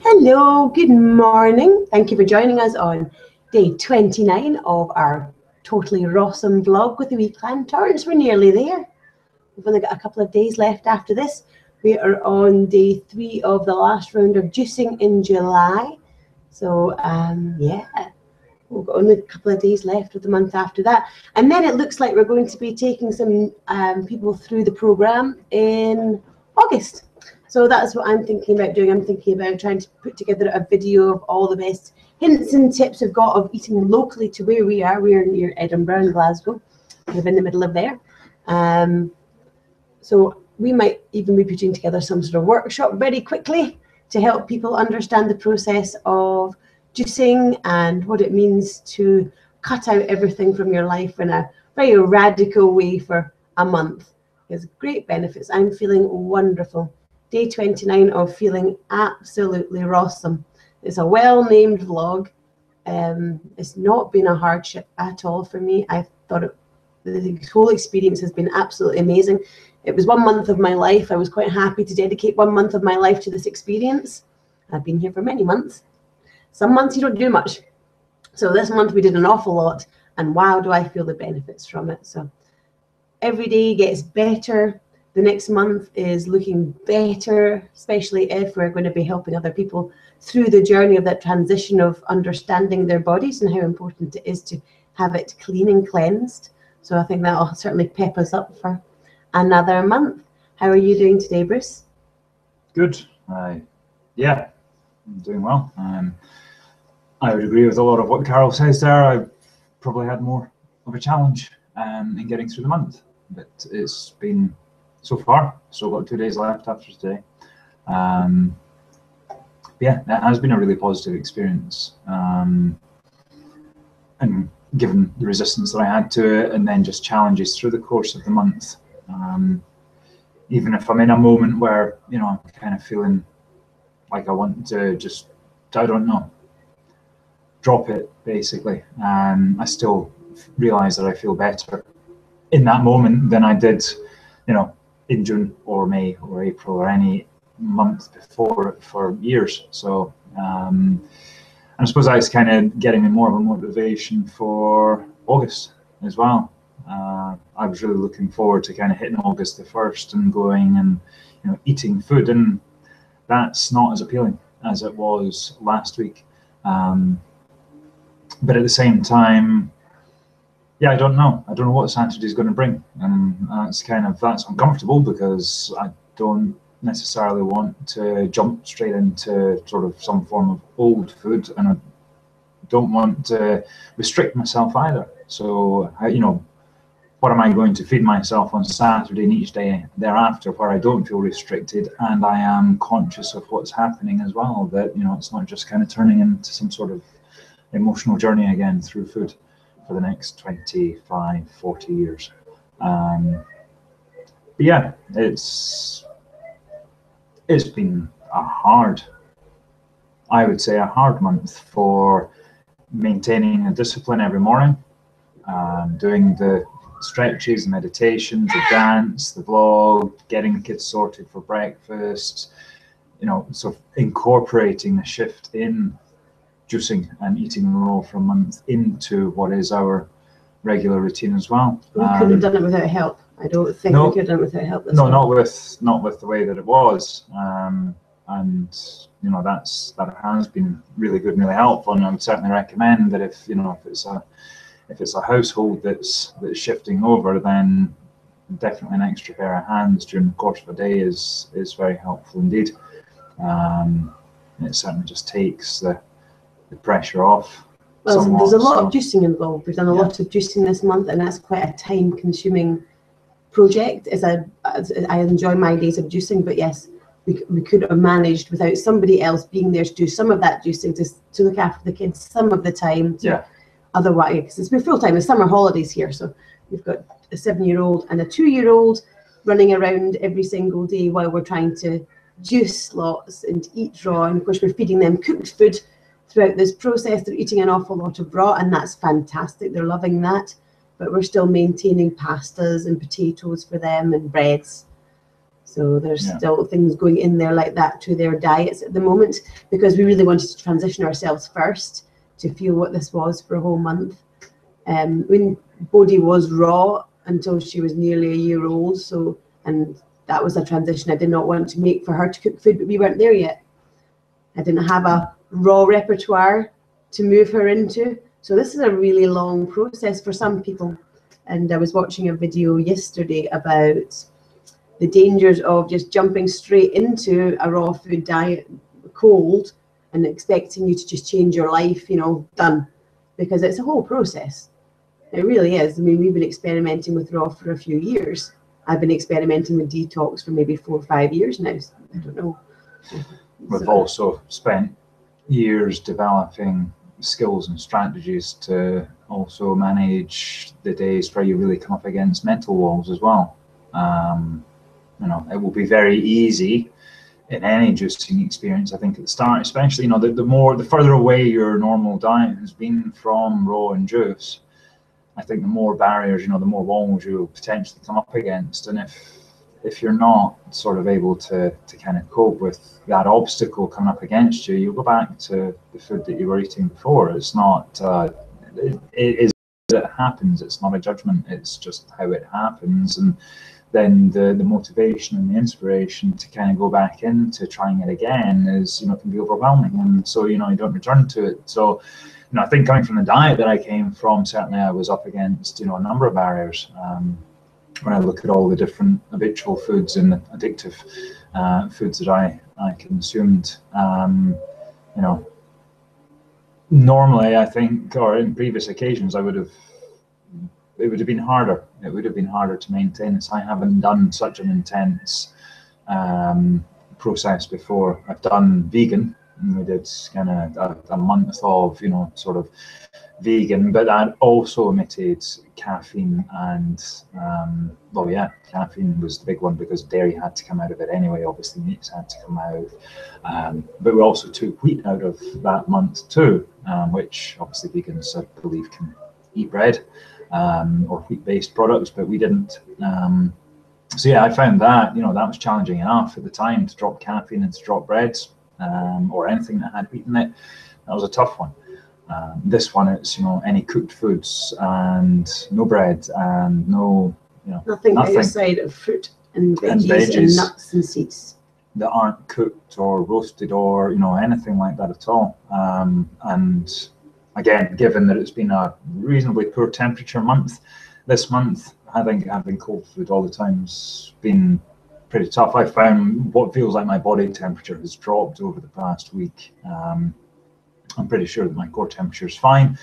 Hello, good morning. Thank you for joining us on day 29 of our totally RAWsome vlog with the Wee Clan Torrance. We're nearly there. We've only got a couple of days left after this. We are on day 3 of the last round of juicing in July. So yeah, we've got only a couple of days left of the month after that. And then it looks like we're going to be taking some people through the programme in August. So that's what I'm thinking about doing. I'm thinking about trying to put together a video of all the best hints and tips I've got of eating locally to where we are. We're near Edinburgh and Glasgow, kind of in the middle of there. So we might even be putting together some sort of workshop very quickly to help people understand the process of juicing and what it means to cut out everything from your life in a very radical way for a month. There's great benefits. I'm feeling wonderful. Day 29 of feeling absolutely RAWsome. It's a well-named vlog. It's not been a hardship at all for me. I thought the whole experience has been absolutely amazing. It was 1 month of my life. I was quite happy to dedicate 1 month of my life to this experience. I've been here for many months. Some months you don't do much. So this month we did an awful lot, and wow, do I feel the benefits from it. So every day gets better. The next month is looking better, especially if we're going to be helping other people through the journey of that transition of understanding their bodies and how important it is to have it clean and cleansed. So I think that'll certainly pep us up for another month. How are you doing today, Bruce? Good. Yeah, I'm doing well. I would agree with a lot of what Carol says there. I've probably had more of a challenge in getting through the month, but it's been so far. Still got 2 days left after today. Yeah, it has been a really positive experience. And given the resistance that I had to it, and then just challenges through the course of the month, even if I'm in a moment where, you know, I'm kind of feeling like I want to just, I don't know, drop it basically, I still realize that I feel better in that moment than I did, you know, in June or May or April or any month before for years. So I suppose that's kind of getting me more of a motivation for August as well. I was really looking forward to kind of hitting August the 1st and going and, you know, eating food, and that's not as appealing as it was last week. But at the same time, yeah, I don't know what Saturday is going to bring, and that's uncomfortable because I don't necessarily want to jump straight into sort of some form of old food, and I don't want to restrict myself either. So, you know, what am I going to feed myself on Saturday and each day thereafter where I don't feel restricted and I am conscious of what's happening as well, that, you know, it's not just kind of turning into some sort of emotional journey again through food for the next 25, 40 years. But yeah, it's been I would say a hard month for maintaining a discipline every morning, doing the stretches, meditations, the dance, the vlog, getting the kids sorted for breakfast, you know, so incorporating a shift in juicing and eating raw for a month into what is our regular routine as well. We couldn't have done it without help. I don't think we could have done it without help. No, not with the way that it was. And you know, that has been really good and really helpful. And I would certainly recommend that if it's a household that's shifting over, then definitely an extra pair of hands during the course of a day is very helpful indeed. It certainly just takes the pressure off. Well, somewhat. There's a lot of juicing involved. We've done a lot of juicing this month, and that's quite a time-consuming project. As I enjoy my days of juicing, but yes, we could have managed without somebody else being there to do some of that juicing, to look after the kids some of the time. Otherwise, because it's been full-time. It's summer holidays here, so we've got a 7-year-old and a 2-year-old running around every single day while we're trying to juice lots and eat raw. And of course, we're feeding them cooked food throughout this process. They're eating an awful lot of raw, and that's fantastic. They're loving that. But we're still maintaining pastas and potatoes for them and breads. So there's still things going in there like that to their diets at the moment, because we really wanted to transition ourselves first to feel what this was for a whole month. When Bodhi was raw until she was nearly a year old, so, and that was a transition I did not want to make for her to cook food, but we weren't there yet. I didn't have a raw repertoire to move her into. So this is a really long process for some people. And I was watching a video yesterday about the dangers of just jumping straight into a raw food diet cold and expecting you to just change your life, you know, done. Because it's a whole process. It really is. I mean, we've been experimenting with raw for a few years. I've been experimenting with detox for maybe 4 or 5 years now. I don't know. We've also spent years developing skills and strategies to also manage the days where you really come up against mental walls as well. You know, it will be very easy in any juicing experience, I think, at the start, especially, you know, the further away your normal diet has been from raw and juice, I think the more barriers, you know, the more walls you'll potentially come up against. And if you're not sort of able to kind of cope with that obstacle coming up against you, you'll go back to the food that you were eating before. It's not, it happens. It's not a judgment. It's just how it happens. And then the motivation and the inspiration to kind of go back into trying it again is, you know, can be overwhelming. And so, you know, you don't return to it. So, you know, I think coming from the diet that I came from, certainly I was up against, you know, a number of barriers. When I look at all the different habitual foods and addictive foods that I consumed, you know, normally I think, or in previous occasions, it would have been harder. It would have been harder to maintain this. I haven't done such an intense process before. I've done vegan, and we did kind of a month of, you know, sort of vegan, but that also omitted caffeine and well, yeah, caffeine was the big one because dairy had to come out of it anyway. Obviously meats had to come out, but we also took wheat out of that month too, which obviously vegans, I believe, can eat bread or wheat-based products, but we didn't. So yeah, I found that, you know, that was challenging enough at the time to drop caffeine and to drop breads or anything that had wheat in it. That was a tough one. This one, it's, you know, any cooked foods and no bread and no, you know, nothing outside of fruit and veggies and nuts and seeds that aren't cooked or roasted or, you know, anything like that at all. And again, given that it's been a reasonably poor temperature month, this month, I think having cold food all the time's been pretty tough. I found what feels like my body temperature has dropped over the past week. I'm pretty sure that my core temperature is fine.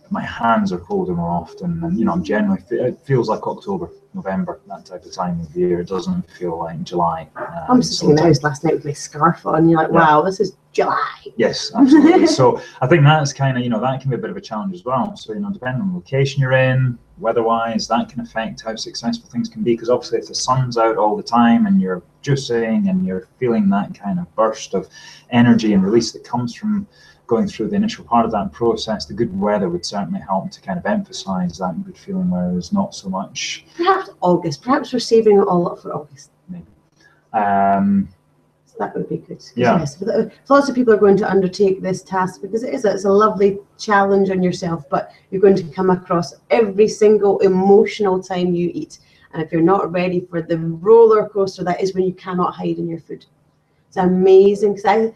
My hands are colder more often, and, you know, I'm generally, it feels like October, November, that type of time of year. It doesn't feel like July. I'm sitting in the house last night with my scarf on, and you're like, wow, this is July. Yes, absolutely. So I think that's kind of, you know, that can be a bit of a challenge as well. So, you know, depending on the location you're in, weather-wise, that can affect how successful things can be, because obviously if the sun's out all the time and you're juicing and you're feeling that kind of burst of energy and release that comes from going through the initial part of that process, the good weather would certainly help to kind of emphasize that good feeling, whereas not so much. Perhaps August. Perhaps we're saving it all up for August. Maybe. So that would be good. Yeah. Yes, lots of people are going to undertake this task because it's a lovely challenge on yourself, but you're going to come across every single emotional time you eat. And if you're not ready for the roller coaster, that is when you cannot hide in your food. It's amazing, because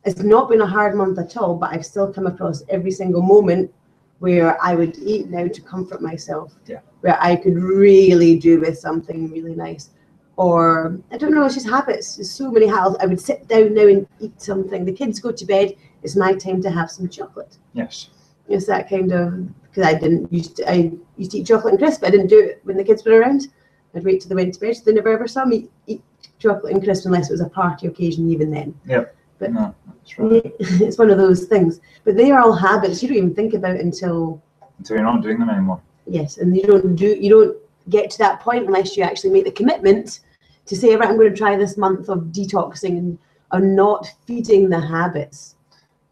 it's not been a hard month at all, but I've still come across every single moment where I would eat now to comfort myself, where I could really do with something really nice. Or, I don't know, it's just habits. There's so many habits. I would sit down now and eat something. The kids go to bed, it's my time to have some chocolate. Yes. It's that kind of, because I used to eat chocolate and crisp. I didn't do it when the kids were around. I'd wait till they went to bed, so they never ever saw me eat chocolate and crisp unless it was a party occasion, even then. Yep. But no, that's right. It's one of those things. But they are all habits you don't even think about until you're not doing them anymore. Yes, and you don't get to that point unless you actually make the commitment to say, right, I'm going to try this month of detoxing and of not feeding the habits.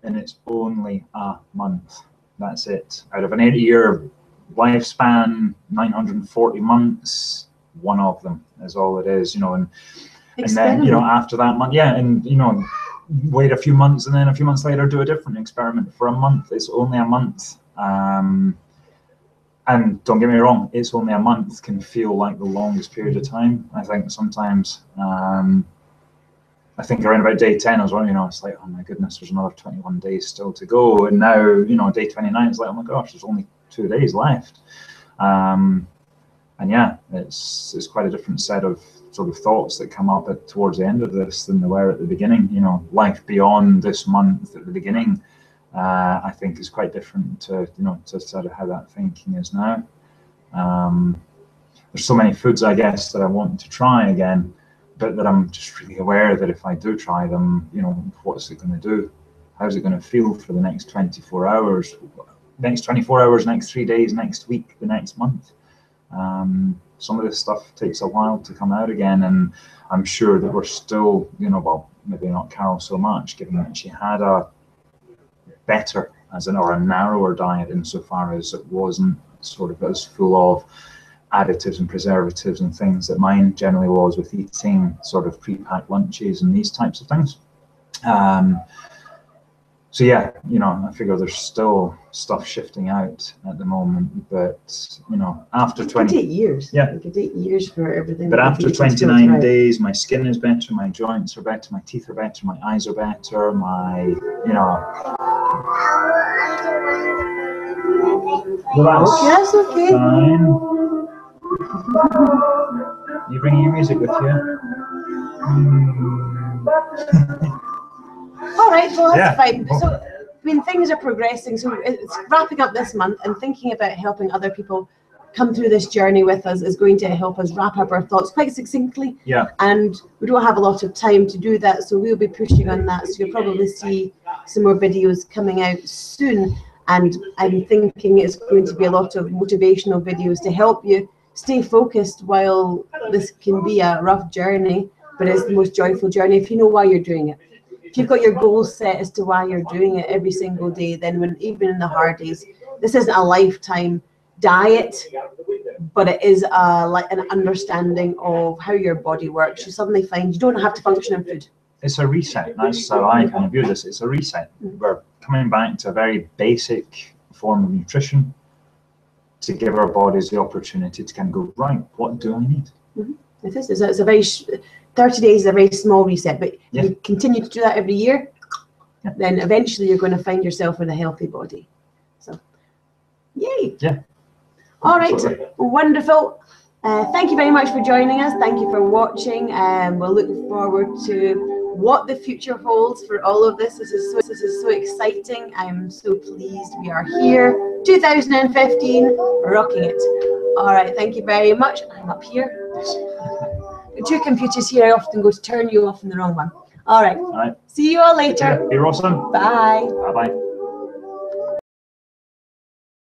And it's only a month. That's it. Out of an 80-year lifespan, 940 months, one of them is all it is, you know. And And then, you know, after that month, yeah, and, you know, wait a few months, and then a few months later do a different experiment for a month. It's only a month. And don't get me wrong, it's only a month can feel like the longest period of time. I think sometimes, I think around about day 10 as well, you know, it's like, oh my goodness, there's another 21 days still to go. And now, you know, day 29 is like, oh my gosh, there's only 2 days left. And yeah, it's quite a different set of sort of thoughts that come up towards the end of this than there were at the beginning. You know, life beyond this month at the beginning, I think is quite different to, you know, to sort of how that thinking is now. There's so many foods, I guess, that I want to try again, but that I'm just really aware that if I do try them, you know, what's it going to do? How's it going to feel for the next 24 hours? Next 24 hours, next 3 days, next week, the next month. Some of this stuff takes a while to come out again, and I'm sure that we're still, you know, well, maybe not Carol so much, given that she had a better, or a narrower diet insofar as it wasn't sort of as full of additives and preservatives and things that mine generally was, with eating sort of pre-packed lunches and these types of things. So yeah, you know, I figure there's still stuff shifting out at the moment, but you know, after 20 years, yeah, it could take years for everything. But after 29 days, my skin is better, my joints are better, my teeth are better, my eyes are better, my, you know. Well, that's okay. Fine. You bringing your music with you? All right, well, that's fine. Yeah. So, I mean, things are progressing. So it's wrapping up this month, and thinking about helping other people come through this journey with us is going to help us wrap up our thoughts quite succinctly. Yeah. And we don't have a lot of time to do that, so we'll be pushing on that. So you'll probably see some more videos coming out soon. And I'm thinking it's going to be a lot of motivational videos to help you stay focused while this can be a rough journey, but it's the most joyful journey if you know why you're doing it. If you've got your goals set as to why you're doing it every single day, then when even in the hard days, this isn't a lifetime diet, but it is like an understanding of how your body works. You suddenly find you don't have to function in food. It's a reset. That's how I kind of view this. It's a reset. We're coming back to a very basic form of nutrition to give our bodies the opportunity to kind of go, right, what do I need? It is. It's a very 30 days is a very small reset, but yeah, you continue to do that every year, then eventually you're going to find yourself with a healthy body. So, yay! Yeah. All right, absolutely. Wonderful. Thank you very much for joining us. Thank you for watching. We'll look forward to what the future holds for all of this. This is so exciting. I'm so pleased we are here. 2015, rocking it. All right, thank you very much. I'm up here. The two computers here, I often go to turn you off in the wrong one. All right. All right. See you all later. Be RAWsome. Bye. Bye-bye.